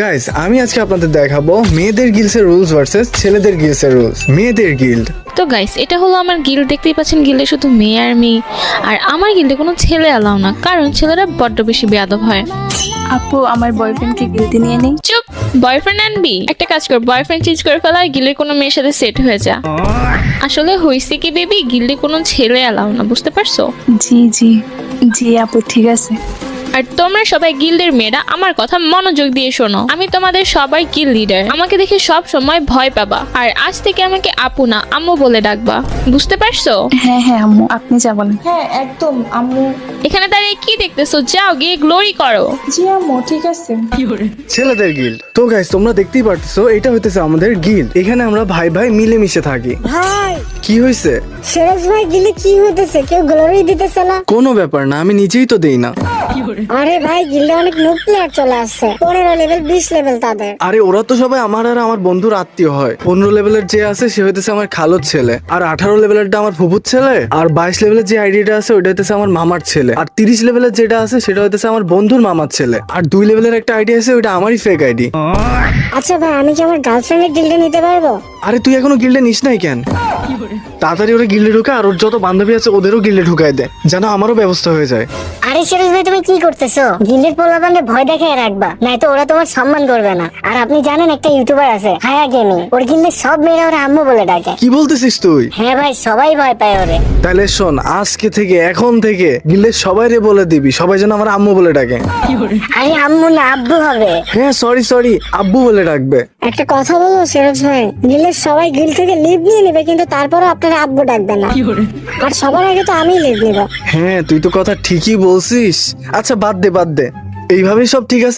Guys আমি আজকে আপনাদের দেখাবো মেয়েদের গিল্ডসের রুলস ভার্সেস ছেলেদের গিল্ডসের রুলস। মেয়েদের গিল্ড। তো গাইস, এটা হলো আমার গিল্ড। দেখতেই পাচ্ছেন, গিল্ডে শুধু মেয়ে আর মেয়ে। আর আমার গিল্ডে কোনো ছেলে অ্যালাউ না, কারণ ছেলেরা বড্ড বেশি বেয়াদব হয়। আপু, আমার বয়ফ্রেন্ডকে গিলতে নিয়ে নেই। চুপ! বয়ফ্রেন্ড আনবি? একটা কাজ কর, বয়ফ্রেন্ড চেঞ্জ করে ফেলা আর গিল্ডের কোনো মেয়ের সাথে সেট হয়ে যা। আসলে হয়েছে কি বেবি, গিল্ডে কোনো ছেলে অ্যালাউ না, বুঝতে পারছো? জি জি জি আপু, ঠিক আছে। আর তোমরা সবাই গিল্ডের মেয়েরা আমার কথা মনোযোগ দিয়ে শোনো। আমি তোমাদের সবাই গিল্ড লিডার। আমাকে দেখে সব সময় ভয় পাবা, আর আজ থেকে আমাকে আপু না আম্মু বলে ডাকবা, বুঝতে পারছো? হ্যাঁ হ্যাঁ আম্মু, আপনি যা বলেন। হ্যাঁ একদম আম্মু। এখানে দাঁড়িয়ে কি দেখতেছো? যাও গিয়ে গ্লোরি করো। জি আম্মু, ঠিক আছে। ছেলেদের গিল্ড। তো গাইস তোমরা দেখতেই পারতেছো, এটা হইতেছে আমাদের গিল্ড। এখানে আমরা ভাই ভাই মিলেমিশে থাকি। ভাই কি হয়েছে? সিরাজ ভাই গিলে কি হতেছে? কেউ গ্লোরি দিতেছে না? কোনো ব্যাপার না, আমি নিজেই তো দেই না। আরে ভাই গিলে অনেক নুক প্লেয়ার চলে আসছে, 15 লেভেল 20 লেভেল তাদের। আরে ওরা তো সবাই আমার আর আমার বন্ধুর আত্মীয় হয়। 15 লেভেলের যে আছে সে হইতেছে আমার খালুর ছেলে, আর 18 লেভেলেরটা আমার ফুফুর ছেলে, আর 22 লেভেলের যে আইডিটা আছে ওইটা হইতেছে আমার মামার ছেলে, আর 30 লেভেলের যেটা আছে সেটা হইতেছে আমার বন্ধুর মামার ছেলে, আর 2 লেভেলের একটা আইডি আছে ওইটা আমারই ফেক আইডি। আচ্ছা ভাই, আমি কি আমার গার্লফ্রেন্ডের গিল্ডে নিতে পারবো? আরে তুই এখনো গিল্ডে নিস নাই কেন? তাড়াতাড়ি ওরা গিল্ডে ঢুকা, আর ওর যত বান্ধবী আছে ওদেরও গিল্ডে ঢুকায় দে, যেন আমারও ব্যবস্থা হয়ে যায়। আরে সিরাজ ভাই, তুমি কি করতেছো? গিল্ডের পোলাপানকে ভয় দেখায় রাখবা, নয়তো ওরা তোমার সম্মান করবে না। আর আপনি জানেন একটা ইউটিউবার আছে হায়া গেমিং, ওর গিল্ডে সব মেয়েরা ওরা আম্মু বলে ডাকে। কি বলতেছিস তুই? হ্যাঁ ভাই, সবাই ভয় পায় ওরে। তাহলে শোন, আজকে থেকে এখন থেকে গিল্ডের সবাই রে বলে দিবি, সবাই যেন আমার আম্মু বলে ডাকে। আরে আম্মু না, আব্বু হবে। হ্যাঁ সরি আব্বু বলে ডাকবে। একটা কথা বলবো সিরাজ ভাই, গিল্ডের সবাই গিল্ড থেকে লিভ নিয়ে নেবে, কিন্তু তারপরও আপনারা আব্বু ডাকবে না। আর সবার আগে তো আমি লিভ নিব। হ্যাঁ তুই তো কথা ঠিকই বলছিস। আচ্ছা বাদ দে, এইভাবেই সব ঠিক আছে।